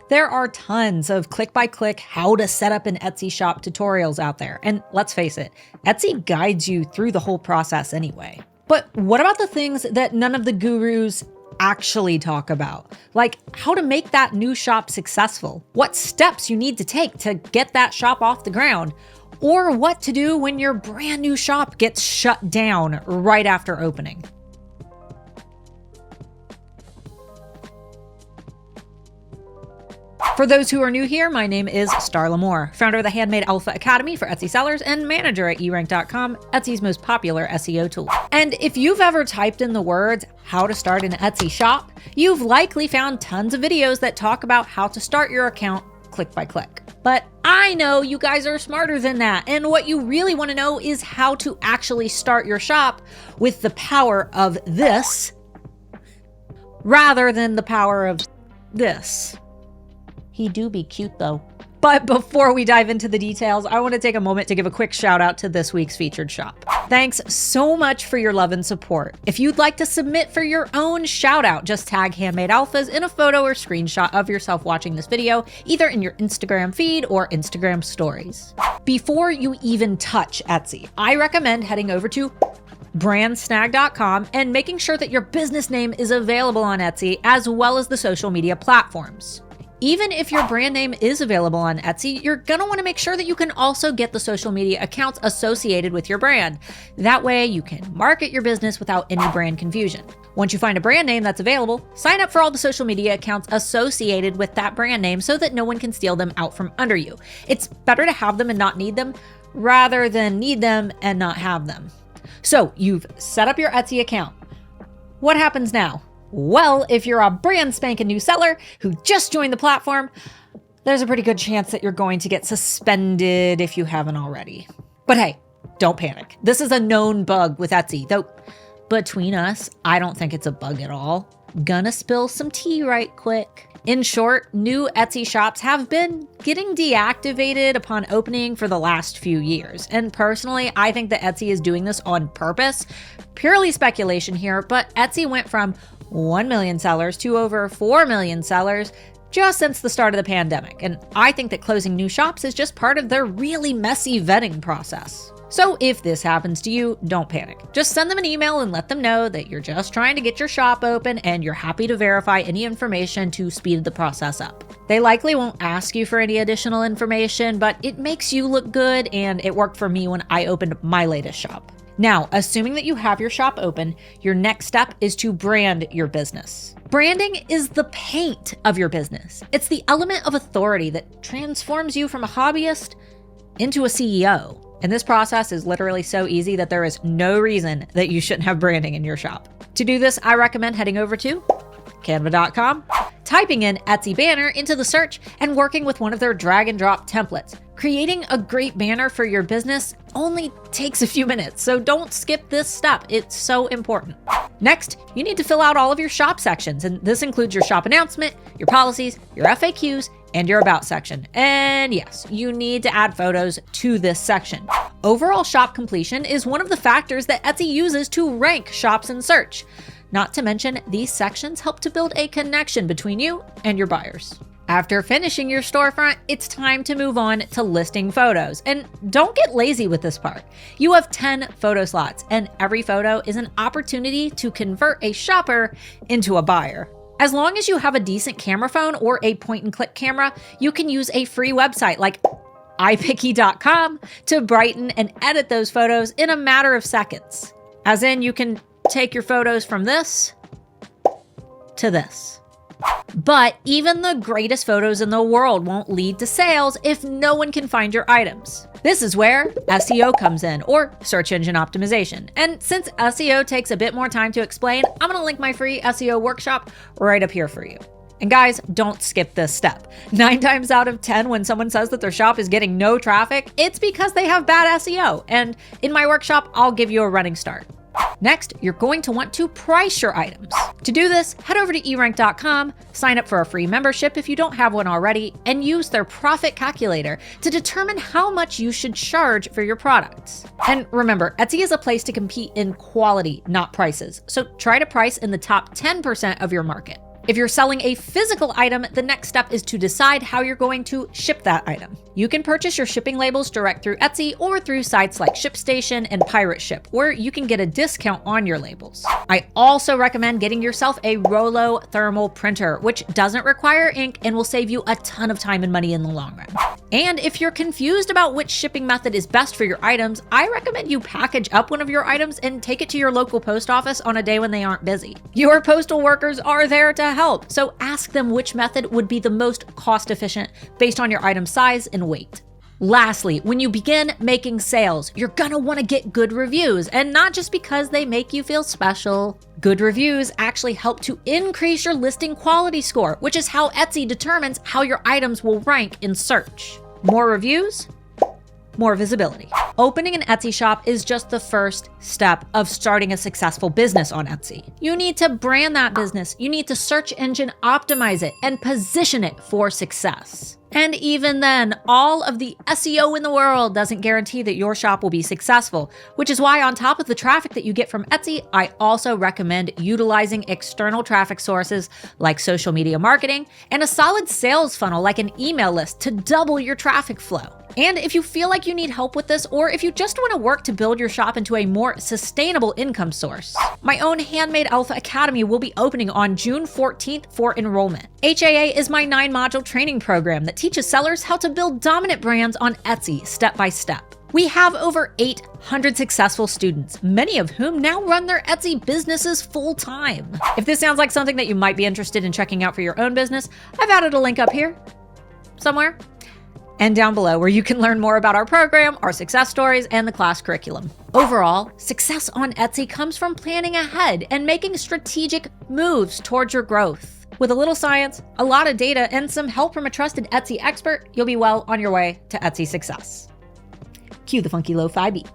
There are tons of click-by-click how to set up an Etsy shop tutorials out there. And let's face it, Etsy guides you through the whole process anyway. But what about the things that none of the gurus actually talk about? Like how to make that new shop successful, what steps you need to take to get that shop off the ground, or what to do when your brand new shop gets shut down right after opening. For those who are new here, my name is Starla 𝔸𝕚𝕝, founder of the Handmade Alpha Academy for Etsy sellers and manager at 𝔬𝕚𝕚𝕚𝕚.com, Etsy's most popular SEO tool. And if you've ever typed in the words, how to start an Etsy shop, you've likely found tons of videos that talk about how to start your account click by click. But I know you guys are smarter than that, and what you really want to know is how to actually start your shop with the power of this, rather than the power of this. He do be cute though. But before we dive into the details, I want to take a moment to give a quick shout out to this week's featured shop. Thanks so much for your love and support. If you'd like to submit for your own shout out, just tag Handmade Alphas in a photo or screenshot of yourself watching this video, either in your Instagram feed or Instagram stories. Before you even touch Etsy, I recommend heading over to brandsnag.com and making sure that your business name is available on Etsy as well as the social media platforms. Even if your brand name is available on Etsy, you're gonna wanna make sure that you can also get the social media accounts associated with your brand. That way you can market your business without any brand confusion. Once you find a brand name that's available, sign up for all the social media accounts associated with that brand name so that no one can steal them out from under you. It's better to have them and not need them, rather than need them and not have them. So you've set up your Etsy account. What happens now? Well, if you're a brand spanking new seller who just joined the platform, there's a pretty good chance that you're going to get suspended if you haven't already. But hey, don't panic. This is a known bug with Etsy, though between us, I don't think it's a bug at all. Gonna spill some tea right quick. In short, new Etsy shops have been getting deactivated upon opening for the last few years. And personally, I think that Etsy is doing this on purpose. Purely speculation here, but Etsy went from 1 million sellers to over 4 million sellers just since the start of the pandemic. And I think that closing new shops is just part of their really messy vetting process. So if this happens to you, don't panic. Just send them an email and let them know that you're just trying to get your shop open and you're happy to verify any information to speed the process up. They likely won't ask you for any additional information, but it makes you look good, and it worked for me when I opened my latest shop. Now, assuming that you have your shop open, your next step is to brand your business. Branding is the paint of your business. It's the element of authority that transforms you from a hobbyist into a CEO. And this process is literally so easy that there is no reason that you shouldn't have branding in your shop. To do this, I recommend heading over to canva.com, typing in Etsy banner into the search, and working with one of their drag and drop templates. Creating a great banner for your business only takes a few minutes, so don't skip this step. It's so important. Next, you need to fill out all of your shop sections, and this includes your shop announcement, your policies, your FAQs, and your about section. And yes, you need to add photos to this section. Overall shop completion is one of the factors that Etsy uses to rank shops in search. Not to mention, these sections help to build a connection between you and your buyers. After finishing your storefront, it's time to move on to listing photos. And don't get lazy with this part. You have 10 photo slots, and every photo is an opportunity to convert a shopper into a buyer. As long as you have a decent camera phone or a point-and-click camera, you can use a free website like iPicky.com to brighten and edit those photos in a matter of seconds. As in, you can take your photos from this to this. But even the greatest photos in the world won't lead to sales if no one can find your items. This is where SEO comes in, or search engine optimization. And since SEO takes a bit more time to explain, I'm gonna link my free SEO workshop right up here for you. And guys, don't skip this step. 9 times out of 10, when someone says that their shop is getting no traffic, it's because they have bad SEO. And in my workshop, I'll give you a running start. Next, you're going to want to price your items. To do this, head over to erank.com, sign up for a free membership if you don't have one already, and use their profit calculator to determine how much you should charge for your products. And remember, Etsy is a place to compete in quality, not prices. So try to price in the top 10% of your market. If you're selling a physical item, the next step is to decide how you're going to ship that item. You can purchase your shipping labels direct through Etsy or through sites like ShipStation and Pirate Ship, where you can get a discount on your labels. I also recommend getting yourself a Rollo thermal printer, which doesn't require ink and will save you a ton of time and money in the long run. And if you're confused about which shipping method is best for your items, I recommend you package up one of your items and take it to your local post office on a day when they aren't busy. Your postal workers are there to help, so ask them which method would be the most cost efficient based on your item size and weight. Lastly, when you begin making sales, you're gonna wanna get good reviews, and not just because they make you feel special. Good reviews actually help to increase your listing quality score, which is how Etsy determines how your items will rank in search. More reviews, more visibility. Opening an Etsy shop is just the first step of starting a successful business on Etsy. You need to brand that business, you need to search engine optimize it, and position it for success. And even then, all of the SEO in the world doesn't guarantee that your shop will be successful, which is why on top of the traffic that you get from Etsy, I also recommend utilizing external traffic sources like social media marketing and a solid sales funnel like an email list to double your traffic flow. And if you feel like you need help with this, or if you just want to work to build your shop into a more sustainable income source, my own Handmade Alpha Academy will be opening on June 14th for enrollment. HAA is my 9-module training program that teaches sellers how to build dominant brands on Etsy step by step. We have over 800 successful students, many of whom now run their Etsy businesses full time. If this sounds like something that you might be interested in checking out for your own business, I've added a link up here somewhere and down below where you can learn more about our program, our success stories, and the class curriculum. Overall, success on Etsy comes from planning ahead and making strategic moves towards your growth. With a little science, a lot of data, and some help from a trusted Etsy expert, you'll be well on your way to Etsy success. Cue the funky lo-fi beat.